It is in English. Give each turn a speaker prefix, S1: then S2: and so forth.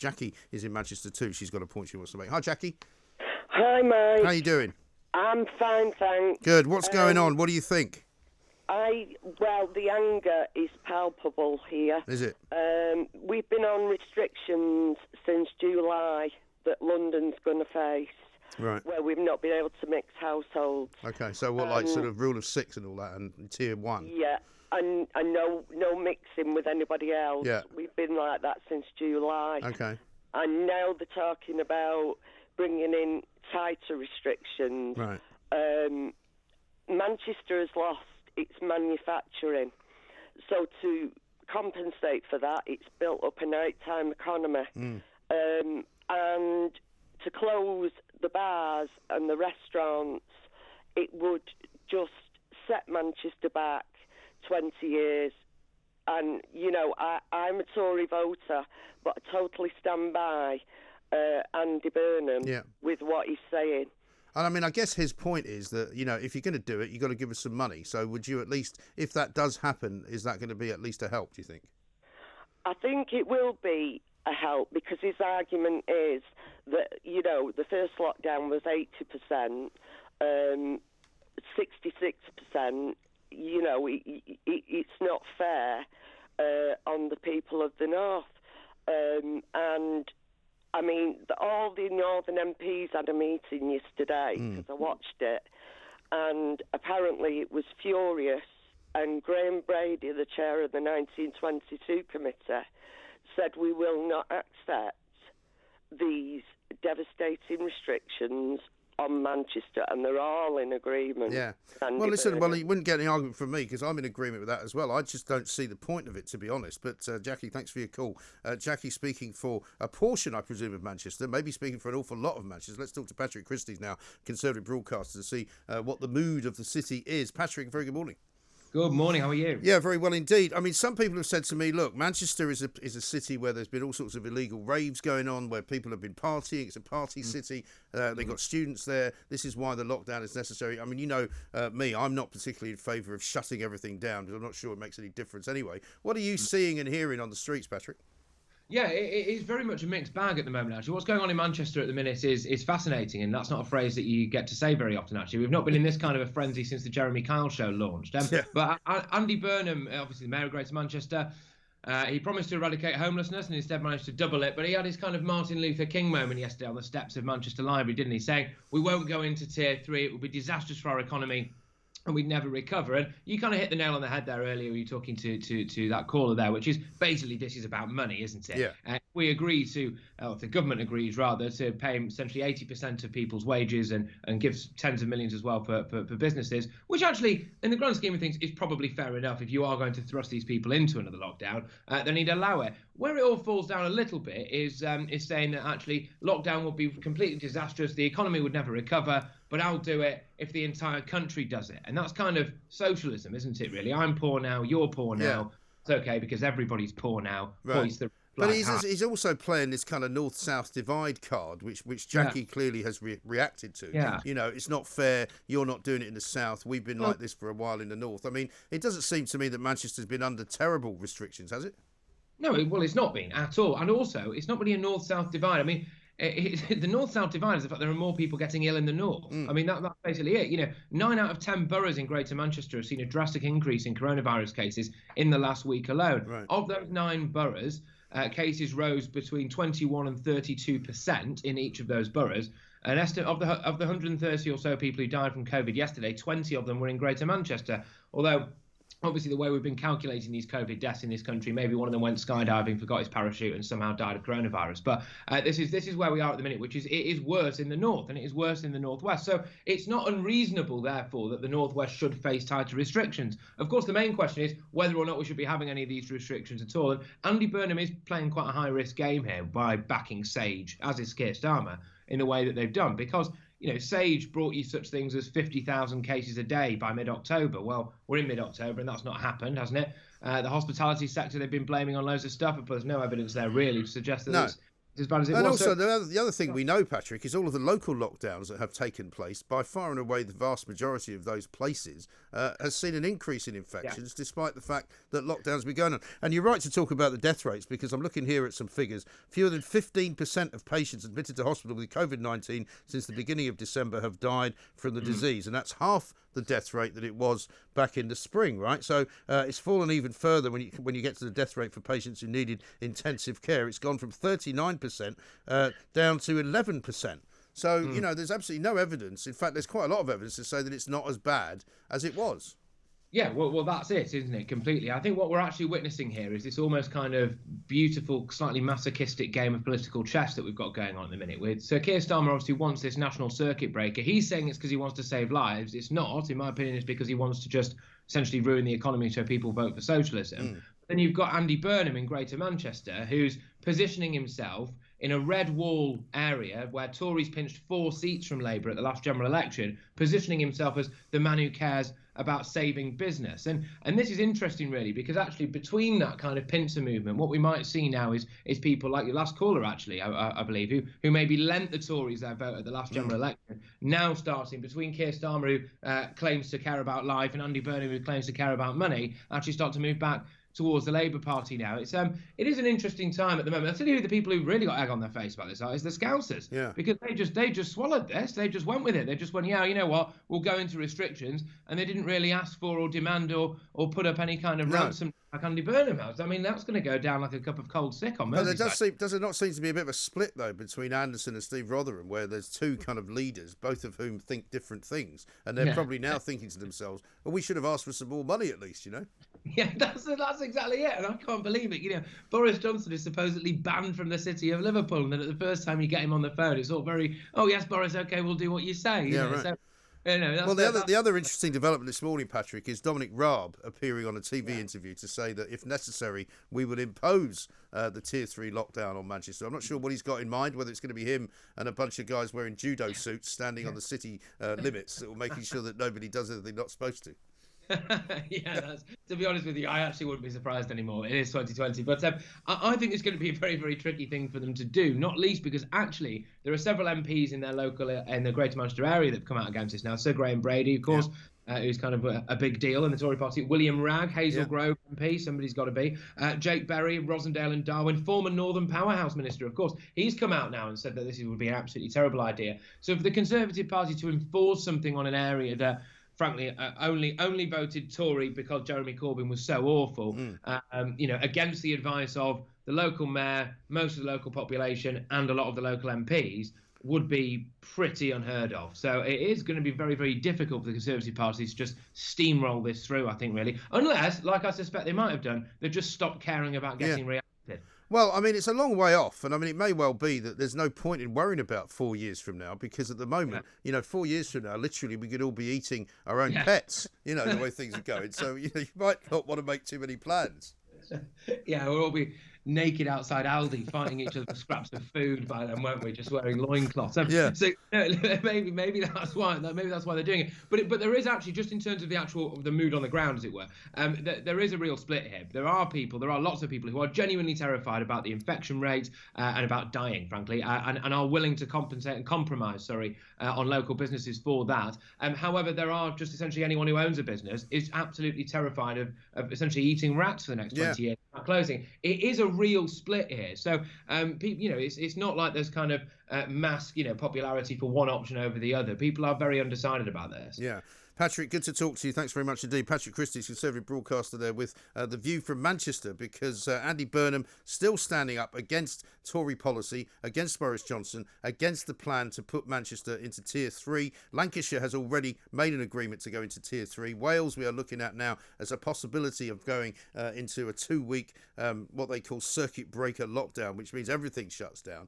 S1: Jackie is in Manchester too. She's got a point she wants to make. Hi, Jackie.
S2: Hi, mate.
S1: How you doing?
S2: I'm fine, thanks.
S1: Good. What's going on? What do you think?
S2: Well, the anger is palpable here.
S1: Is it?
S2: We've been on restrictions since July that London's going to face.
S1: Right.
S2: Where we've not been able to mix households.
S1: Okay, so what, like sort of rule of 6 and all that, and tier 1?
S2: Yeah, and no mixing with anybody else.
S1: Yeah.
S2: We've been like that since July.
S1: Okay.
S2: And now they're talking about bringing in tighter restrictions.
S1: Right.
S2: Manchester has lost its manufacturing. So to compensate for that, it's built up a nighttime economy. And to close the bars and the restaurants, it would just set Manchester back 20 years. And, you know, I'm a Tory voter, but I totally stand by Andy Burnham with what he's saying.
S1: And I mean, I guess his point is that, you know, if you're going to do it, you've got to give us some money. So would you at least, if that does happen, is that going to be at least a help, do you think? I
S2: think it will be a help because his argument is that, you know, the first lockdown was 80%, 66%, you know, it's not fair on the people of the North. And I mean, all the Northern MPs had a meeting yesterday because I watched it, and apparently it was furious. And Graham Brady, the chair of the 1922 committee, said we will not accept these devastating restrictions on Manchester, and they're all in agreement.
S1: Yeah. Well, listen, you wouldn't get any argument from me because I'm in agreement with that as well. I just don't see the point of it, to be honest. But Jackie, thanks for your call. Jackie speaking for a portion, I presume, of Manchester, maybe speaking for an awful lot of Manchester. Let's talk to Patrick Christys now, Conservative broadcaster, to see what the mood of the city is. Patrick, very good morning.
S3: Good morning, how are you?
S1: Yeah, very well indeed. I mean, some people have said to me, look, Manchester is a city where there's been all sorts of illegal raves going on, where people have been partying. It's a party city. They've got students there. This is why the lockdown is necessary. I mean, you know me, I'm not particularly in favour of shutting everything down because I'm not sure it makes any difference anyway. What are you seeing and hearing on the streets, Patrick?
S3: Yeah, it is very much a mixed bag at the moment, actually. What's going on in Manchester at the minute is fascinating, and that's not a phrase that you get to say very often, actually. We've not been in this kind of a frenzy since the Jeremy Kyle show launched. But Andy Burnham, obviously the Mayor of Greater Manchester, he promised to eradicate homelessness and instead managed to double it. But he had his kind of Martin Luther King moment yesterday on the steps of Manchester Library, didn't he? Saying, we won't go into tier 3, it will be disastrous for our economy, and we'd never recover. And you kind of hit the nail on the head there earlier when you were talking to that caller there, which is basically this is about money, isn't it?
S1: Yeah.
S3: We agree to, or the government agrees rather, to pay essentially 80% of people's wages and gives tens of millions as well for businesses, which actually, in the grand scheme of things, is probably fair enough. If you are going to thrust these people into another lockdown, then you'd allow it. Where it all falls down a little bit is saying that actually lockdown would be completely disastrous, the economy would never recover, but I'll do it if the entire country does it. And that's kind of socialism, isn't it, really? I'm poor now, you're poor now. Yeah. It's okay because everybody's poor now.
S1: Right. But he's also playing this kind of north-south divide card, which Jackie clearly has reacted to.
S3: Yeah.
S1: You know, it's not fair. You're not doing it in the south. We've been like this for a while in the north. I mean, it doesn't seem to me that Manchester's been under terrible restrictions, has it?
S3: No, well, it's not been at all. And also, it's not really a north-south divide. I mean, the north-south divide is the fact there are more people getting ill in the north. I mean, that's basically it. You know, 9 out of 10 boroughs in Greater Manchester have seen a drastic increase in coronavirus cases in the last week alone.
S1: Right.
S3: Of those 9 boroughs, cases rose between 21 and 32% in each of those boroughs. An estimate of the 130 or so people who died from COVID yesterday, 20 of them were in Greater Manchester. Although, obviously, the way we've been calculating these COVID deaths in this country, maybe one of them went skydiving, forgot his parachute, and somehow died of coronavirus. But this is where we are at the minute, which is it is worse in the north and it is worse in the northwest. So it's not unreasonable, therefore, that the northwest should face tighter restrictions. Of course, the main question is whether or not we should be having any of these restrictions at all. And Andy Burnham is playing quite a high-risk game here by backing Sage, as is Keir Starmer, in the way that they've done, because you know, Sage brought you such things as 50,000 cases a day by mid-October. Well, we're in mid-October and that's not happened, hasn't it? The hospitality sector they've been blaming on loads of stuff, but there's no evidence there really to suggest that as bad as it
S1: And
S3: was.
S1: also, the other thing we know, Patrick, is all of the local lockdowns that have taken place, by far and away the vast majority of those places has seen an increase in infections, despite the fact that lockdowns have been going on. And you're right to talk about the death rates, because I'm looking here at some figures. Fewer than 15% of patients admitted to hospital with COVID-19 since the beginning of December have died from the disease, and that's half the death rate that it was back in the spring, right? So it's fallen even further when you get to the death rate for patients who needed intensive care. It's gone from 39% down to 11%. So, you know, there's absolutely no evidence. In fact, there's quite a lot of evidence to say that it's not as bad as it was.
S3: Yeah, well, that's it, isn't it? Completely. I think what we're actually witnessing here is this almost kind of beautiful, slightly masochistic game of political chess that we've got going on at the minute. With Sir Keir Starmer obviously wants this national circuit breaker. He's saying it's because he wants to save lives. It's not, in my opinion, it's because he wants to just essentially ruin the economy so people vote for socialism. Then you've got Andy Burnham in Greater Manchester, who's positioning himself in a red wall area where Tories pinched 4 seats from Labour at the last general election, positioning himself as the man who cares about saving business. And this is interesting, really, because actually between that kind of pincer movement, what we might see now is people like your last caller, actually, I believe, who maybe lent the Tories their vote at the last general election, now starting between Keir Starmer, who claims to care about life, and Andy Burnham, who claims to care about money, actually start to move back towards the Labour Party now. It is an interesting time at the moment. I'll tell you who the people who really got egg on their face about this is the Scousers.
S1: Yeah.
S3: Because they just swallowed this. They just went with it. They just went, yeah, you know what, we'll go into restrictions, and they didn't really ask for or demand or put up any kind of ransom like Andy Burnham has. I mean, that's going to go down like a cup of cold sick on Merseyside.
S1: But does it not seem to be a bit of a split, though, between Anderson and Steve Rotherham, where there's two kind of leaders, both of whom think different things, and they're probably now thinking to themselves, well, we should have asked for some more money at least, you know?
S3: Yeah, that's exactly it, and I can't believe it. You know, Boris Johnson is supposedly banned from the city of Liverpool, and then at the first time you get him on the phone, it's all very, oh yes, Boris, okay, we'll do what you say. You know?
S1: Right.
S3: So, you know,
S1: well, the other interesting development this morning, Patrick, is Dominic Raab appearing on a TV interview to say that if necessary, we would impose the Tier 3 lockdown on Manchester. I'm not sure what he's got in mind, whether it's going to be him and a bunch of guys wearing judo suits standing on the city limits, or making sure that nobody does anything they're not supposed to.
S3: Yeah, to be honest with you, I actually wouldn't be surprised anymore. It is 2020, but I think it's going to be a very, very tricky thing for them to do, not least because actually there are several MPs in their local, in the Greater Manchester area that have come out against this now. Sir Graham Brady, of course, who's kind of a big deal in the Tory party. William Ragg, Hazel Grove MP, somebody's got to be. Jake Berry, Rosendale and Darwen, former Northern Powerhouse Minister, of course. He's come out now and said that this would be an absolutely terrible idea. So for the Conservative Party to enforce something on an area that frankly, only voted Tory because Jeremy Corbyn was so awful, you know, against the advice of the local mayor, most of the local population, and a lot of the local MPs, would be pretty unheard of. So it is going to be very, very difficult for the Conservative Party to just steamroll this through, I think, really. Unless, like I suspect they might have done, they've just stopped caring about getting re-elected.
S1: Well, I mean, it's a long way off, and I mean, it may well be that there's no point in worrying about 4 years from now, because at the moment, you know, 4 years from now, literally, we could all be eating our own pets, you know, the way things are going. So, you know, you might not want to make too many plans.
S3: Yeah, we'll all be naked outside Aldi fighting each other for scraps of food by then, won't we? Just wearing loincloths. So maybe that's why they're doing it. But there is actually, just in terms of the mood on the ground, as it were, there is a real split here. There are lots of people who are genuinely terrified about the infection rate and about dying, frankly, and are willing to compensate and compromise, on local businesses for that. However, there are just essentially anyone who owns a business is absolutely terrified of essentially eating rats for the next 20 years, not closing. It is a real split here. So, you know, it's not like there's kind of mass, you know, popularity for one option over the other. People are very undecided about this.
S1: Yeah. Patrick, good to talk to you. Thanks very much indeed. Patrick Christys, Conservative broadcaster there with The View from Manchester, because Andy Burnham still standing up against Tory policy, against Boris Johnson, against the plan to put Manchester into Tier 3. Lancashire has already made an agreement to go into Tier 3. Wales, we are looking at now as a possibility of going into a 2-week, what they call circuit breaker lockdown, which means everything shuts down.